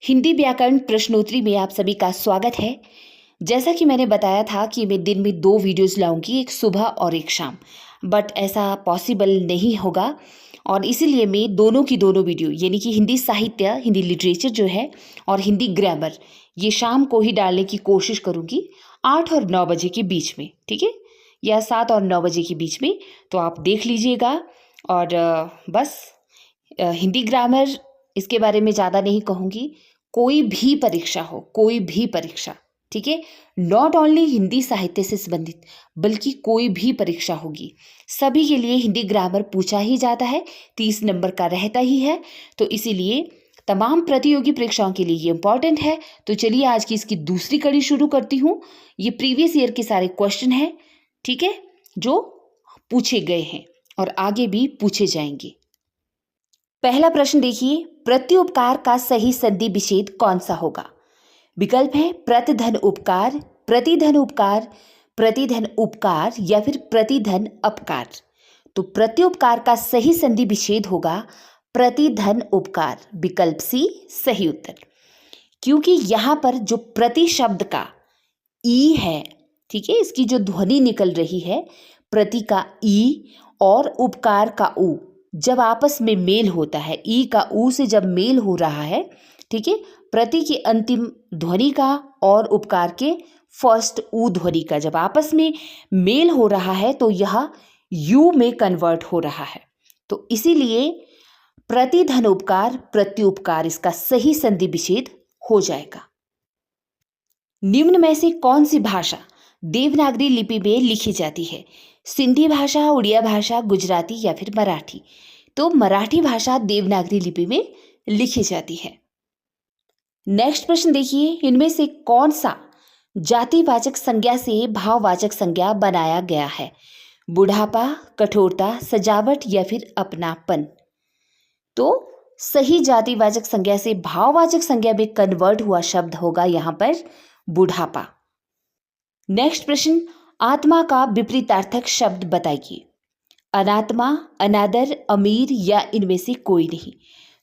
हिंदी व्याकरण प्रश्नोत्तरी में आप सभी का स्वागत है। जैसा कि मैंने बताया था कि मैं दिन में 2 वीडियोस लाऊंगी, एक सुबह और एक शाम। बट ऐसा पॉसिबल नहीं होगा और इसीलिए मैं दोनों की दोनों वीडियो यानी कि हिंदी साहित्य, हिंदी लिटरेचर जो है और हिंदी ग्रामर ये शाम को ही डालने की कोशिश करूंगी 8 और 9 बजे के बीच में, ठीक है? या 7 और 9 बजे के बीच में। तो आप देख लीजिएगा और बस हिंदी ग्रामर इसके बारे में ज़्यादा नहीं कहूँगी। कोई भी परीक्षा हो, कोई भी परीक्षा, ठीक है? नॉट ओनली हिंदी साहित्य से संबंधित बल्कि कोई भी परीक्षा होगी, सभी के लिए हिंदी ग्रामर पूछा ही जाता है, 30 नंबर का रहता ही है। तो इसीलिए तमाम प्रतियोगी परीक्षाओं के लिए ये इम्पॉर्टेंट है। तो चलिए आज की इसकी दूसरी कड़ी शुरू करती हूँ। ये प्रीवियस ईयर के सारे क्वेश्चन हैं, ठीक है, जो पूछे गए हैं और आगे भी पूछे जाएंगे। पहला प्रश्न देखिए, प्रत्युपकार का सही संधि विच्छेद कौन सा होगा? विकल्प है प्रतिधन उपकार, प्रतिधन उपकार, प्रतिधन उपकार या फिर प्रतिधन अपकार। तो प्रत्युपकार का सही संधि विच्छेद होगा प्रतिधन उपकार, विकल्प सी सही उत्तर। क्योंकि यहां पर जो प्रति शब्द का ई है, ठीक है, इसकी जो ध्वनि निकल रही है, प्रति का ई और उपकार का उ जब आपस में मेल होता है, ई का ऊ से जब मेल हो रहा है, ठीक है, प्रति की अंतिम ध्वनि का और उपकार के फर्स्ट ऊ ध्वनि का जब आपस में मेल हो रहा है तो यह यू में कन्वर्ट हो रहा है। तो इसीलिए प्रतिधन उपकार प्रत्युपकार इसका सही संधि विच्छेद हो जाएगा। निम्न में से कौन सी भाषा देवनागरी लिपि में लिखी जाती है? सिंधी भाषा, उड़िया भाषा, गुजराती या फिर मराठी? तो मराठी भाषा देवनागरी लिपि में लिखी जाती है। नेक्स्ट प्रश्न देखिए, इनमें से कौन सा जातिवाचक संज्ञा से भाववाचक संज्ञा बनाया गया है? बुढ़ापा, कठोरता, सजावट या फिर अपनापन? तो सही जातिवाचक संज्ञा से भाववाचक संज्ञा में कन्वर्ट हुआ शब्द होगा यहां पर बुढ़ापा। नेक्स्ट प्रश्न, आत्मा का विपरीतार्थक शब्द बताइए। अनात्मा, अनादर, अमीर या इनमें से कोई नहीं?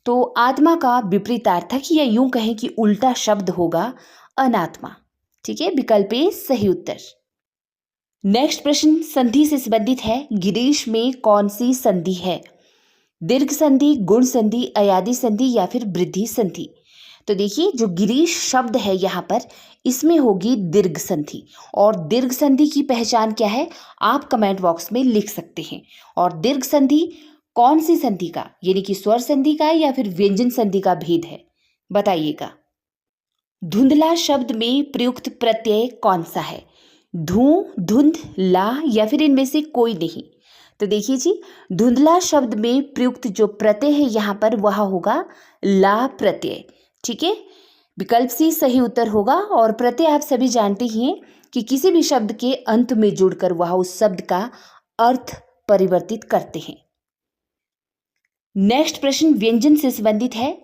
तो आत्मा का विपरीतार्थक या यूं कहें कि उल्टा शब्द होगा अनात्मा, ठीक है, विकल्प ए सही उत्तर। नेक्स्ट प्रश्न संधि से संबंधित है। गिरीश में कौन सी संधि है? दीर्घ संधि, गुण संधि, अयादि संधि या फिर वृद्धि संधि? तो देखिए जो गिरीश शब्द है यहाँ पर, इसमें होगी दीर्घ संधि। और दीर्घ संधि की पहचान क्या है आप कमेंट बॉक्स में लिख सकते हैं। और दीर्घ संधि कौन सी संधि का यानी कि स्वर संधि का या फिर व्यंजन संधि का भेद है, बताइएगा। धुंधला शब्द में प्रयुक्त प्रत्यय कौन सा है? धूं, धुंध, ला या फिर इनमें से कोई नहीं? तो देखिए जी, धुंधला शब्द में प्रयुक्त जो प्रत्यय है यहाँ पर वह होगा ला प्रत्यय, ठीक है, विकल्प सी सही उत्तर होगा। और प्रत्यय आप सभी जानते ही हैं कि किसी भी शब्द के अंत में जुड़कर वह उस शब्द का अर्थ परिवर्तित करते हैं। नेक्स्ट प्रश्न व्यंजन से संबंधित है।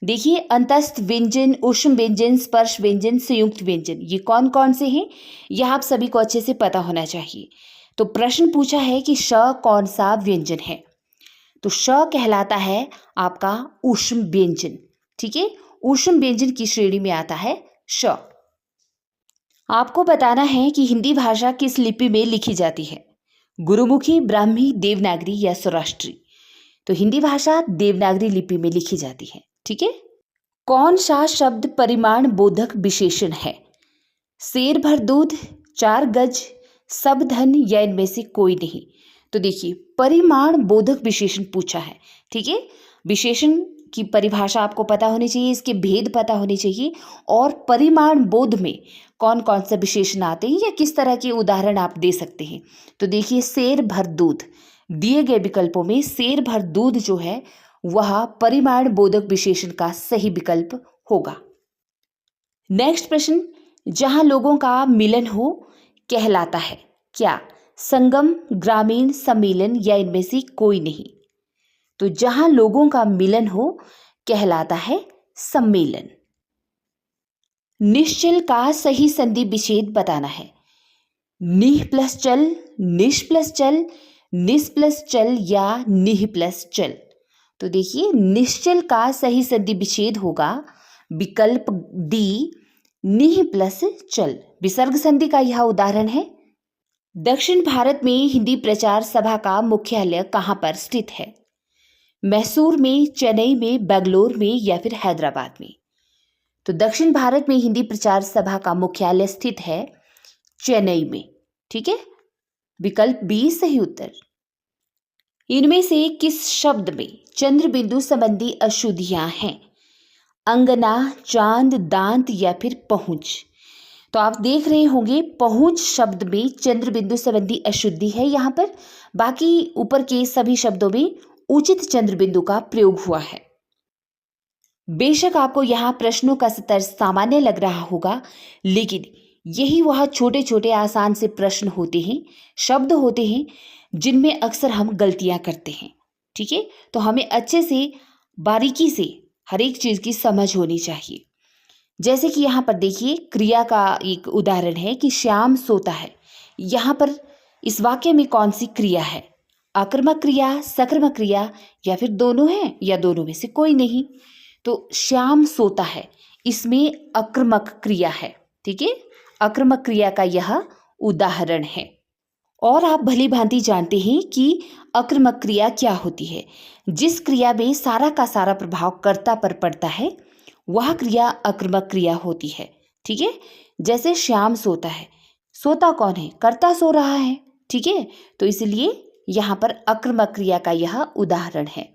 देखिए अंतस्थ व्यंजन, ऊष्म व्यंजन, स्पर्श व्यंजन, संयुक्त व्यंजन, ये कौन कौन से हैं यह आप सभी को अच्छे से पता होना चाहिए। तो प्रश्न पूछा है कि श कौन सा व्यंजन है? तो श कहलाता है आपका ऊष्म व्यंजन, ठीक है, ऊष्म व्यंजन की श्रेणी में आता है श। आपको बताना है कि हिंदी भाषा किस लिपि में लिखी जाती है? गुरुमुखी, ब्राह्मी, देवनागरी या सौराष्ट्री? तो हिंदी भाषा देवनागरी लिपि में लिखी जाती है, ठीक है। कौन सा शब्द परिमाण बोधक विशेषण है? शेर भर दूध, 4 गज, सब धन या इनमें से कोई नहीं? तो देखिए परिमाण बोधक विशेषण पूछा है, ठीक है। विशेषण की परिभाषा आपको पता होनी चाहिए, इसके भेद पता होने चाहिए और परिमाण बोध में कौन कौन सा विशेषण आते हैं या किस तरह के उदाहरण आप दे सकते हैं। तो देखिए शेर भर दूध, दिए गए विकल्पों में शेर भर दूध जो है वह परिमाण बोधक विशेषण का सही विकल्प होगा। नेक्स्ट प्रश्न, जहां लोगों का मिलन हो कहलाता है क्या? संगम, ग्रामीण, सम्मेलन या इनमें से कोई नहीं? तो जहां लोगों का मिलन हो कहलाता है सम्मेलन। निश्चल का सही संधि विच्छेद बताना है। निह प्लस चल, निश प्लस चल, निस प्लस चल या निह प्लस चल? तो देखिए निश्चल का सही संधि विच्छेद होगा विकल्प डी निह प्लस चल। विसर्ग संधि का यह उदाहरण है। दक्षिण भारत में हिंदी प्रचार सभा का मुख्यालय कहाँ पर स्थित है? मैसूर में, चेन्नई में, बेंगलोर में या फिर हैदराबाद में? तो दक्षिण भारत में हिंदी प्रचार सभा का मुख्यालय स्थित है चेन्नई में। ठीक है, विकल्प बी सही उत्तर। इनमें से किस शब्द में चंद्र बिंदु संबंधी अशुद्धियां हैं? अंगना, चांद, दांत या फिर पहुंच? तो आप देख रहे होंगे पहुंच शब्द में चंद्र बिंदु संबंधी अशुद्धि है यहाँ पर। बाकी ऊपर के सभी शब्दों में उचित चंद्र बिंदु का प्रयोग हुआ है। बेशक आपको यहाँ प्रश्नों का स्तर सामान्य लग रहा होगा, लेकिन यही वह छोटे छोटे आसान से प्रश्न होते हैं, शब्द होते हैं जिनमें अक्सर हम गलतियां करते हैं। ठीक है, तो हमें अच्छे से बारीकी से हर एक चीज की समझ होनी चाहिए। जैसे कि यहाँ पर देखिए क्रिया का एक उदाहरण है कि श्याम सोता है। यहाँ पर इस वाक्य में कौन सी क्रिया है? आक्रामक क्रिया, सकर्मक क्रिया या फिर दोनों है या दोनों में से कोई नहीं? तो श्याम सोता है, इसमें आक्रामक क्रिया है। ठीक है, आक्रामक क्रिया का यह उदाहरण है। और आप भली भांति जानते हैं कि आक्रामक क्रिया क्या होती है। जिस क्रिया में सारा का सारा प्रभाव कर्ता पर पड़ता है वह क्रिया आक्रामक क्रिया होती है। ठीक है, जैसे श्याम सोता है, सोता कौन है? कर्ता सो रहा है। ठीक है, तो इसलिए यहाँ पर आक्रामक क्रिया का यह उदाहरण है।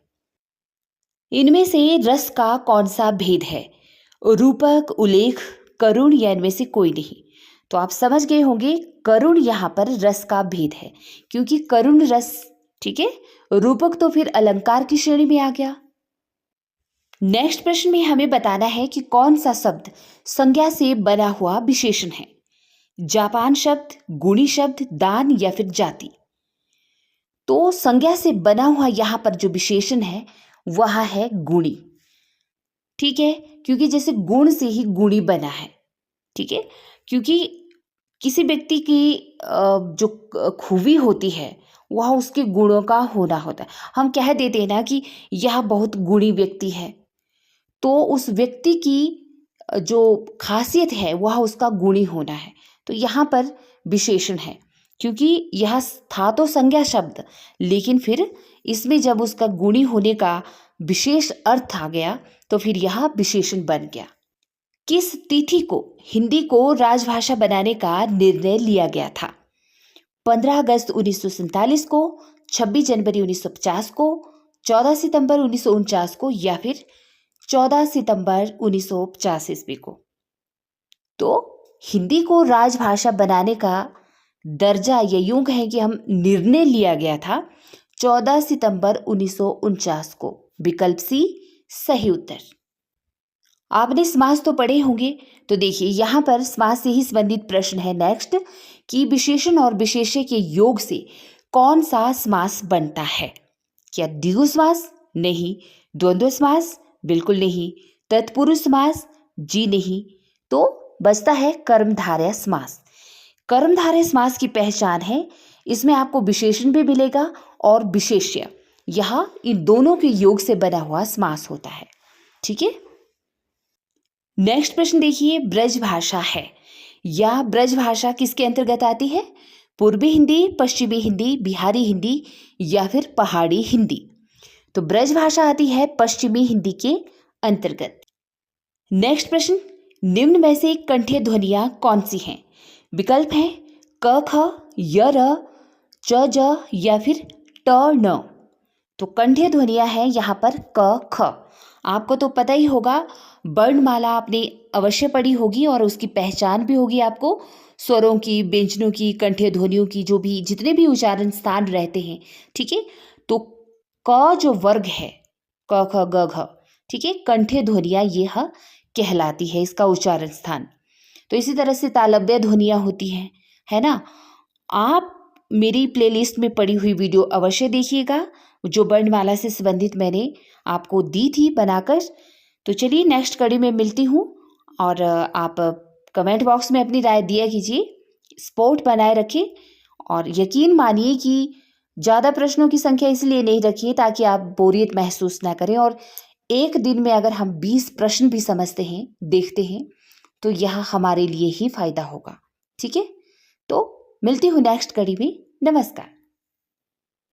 इनमें से रस का कौन सा भेद है? रूपक, उल्लेख, करुण या इनमें से कोई नहीं? तो आप समझ गए होंगे करुण यहाँ पर रस का भेद है, क्योंकि करुण रस। ठीक है, रूपक तो फिर अलंकार की श्रेणी में आ गया। नेक्स्ट प्रश्न में हमें बताना है कि कौन सा शब्द संज्ञा से बना हुआ विशेषण है? जापान शब्द, गुणी शब्द, दान या फिर जाति? तो संज्ञा से बना हुआ यहाँ पर जो विशेषण है वह है गुणी। ठीक है, क्योंकि जैसे गुण से ही गुणी बना है। ठीक है, क्योंकि किसी व्यक्ति की जो खूबी होती है वह उसके गुणों का होना होता है। हम कह देते हैं ना कि यह बहुत गुणी व्यक्ति है, तो उस व्यक्ति की जो खासियत है वह उसका गुणी होना है। तो यहाँ पर विशेषण है, क्योंकि यह था तो संज्ञा शब्द, लेकिन फिर इसमें जब उसका गुणी होने का विशेष अर्थ आ गया तो फिर यह विशेषण बन गया। किस तिथि को हिंदी को राजभाषा बनाने का निर्णय लिया गया था? 15 अगस्त 1947 को, 26 जनवरी 1950 को, 14 सितंबर 1949 को या फिर 14 सितंबर 1950 ईस्वी को? तो हिंदी को राजभाषा बनाने का दर्जा ये यूं कहें कि हम निर्णय लिया गया था 14 सितंबर 1949 को। विकल्प सी सही उत्तर। आपने समास तो पढ़े होंगे, तो देखिए यहाँ पर समास से ही संबंधित प्रश्न है नेक्स्ट कि विशेषण और विशेष्य के योग से कौन सा समास बनता है? क्या द्विगु समास? नहीं। द्वंद्व समास? बिल्कुल नहीं। तत्पुरुष समास? जी नहीं। तो बचता है कर्मधारय समास। कर्मधारय समास की पहचान है, इसमें आपको विशेषण भी मिलेगा और विशेष्य, यह इन दोनों के योग से बना हुआ समास होता है। ठीक है, नेक्स्ट प्रश्न देखिए, ब्रज भाषा है या ब्रज भाषा किसके अंतर्गत आती है? पूर्वी हिंदी, पश्चिमी हिंदी, बिहारी हिंदी या फिर पहाड़ी हिंदी? तो ब्रज भाषा आती है पश्चिमी हिंदी के अंतर्गत। नेक्स्ट प्रश्न, निम्न में से कंठ्य ध्वनियां कौन सी हैं? विकल्प है क ख, य र, च ज या फिर ट न? तो कंठ्य ध्वनियां हैं यहाँ पर क ख। आपको तो पता ही होगा, वर्णमाला आपने अवश्य पढ़ी होगी और उसकी पहचान भी होगी आपको, स्वरों की, व्यंजनों की, कंठ्य ध्वनियों की, जो भी जितने भी उच्चारण स्थान रहते हैं। ठीक है, तो क जो वर्ग है क ख ग घ, ठीक है, कंठ्य ध्वनियां यह कहलाती है, इसका उच्चारण स्थान। तो इसी तरह से तालव्य ध्वनियां होती हैं, है ना। आप मेरी प्लेलिस्ट में पड़ी हुई वीडियो अवश्य देखिएगा, जो वर्णमाला से संबंधित मैंने आपको दी थी बनाकर। तो चलिए नेक्स्ट कड़ी में मिलती हूँ, और आप कमेंट बॉक्स में अपनी राय दिया कीजिए। स्पोर्ट बनाए रखें और यकीन मानिए कि ज़्यादा प्रश्नों की संख्या इसलिए नहीं रखिए ताकि आप बोरियत महसूस ना करें, और एक दिन में अगर हम 20 प्रश्न भी समझते हैं, देखते हैं, तो यह हमारे लिए ही फायदा होगा। ठीक है, तो मिलती हूँ नेक्स्ट कड़ी में। नमस्कार।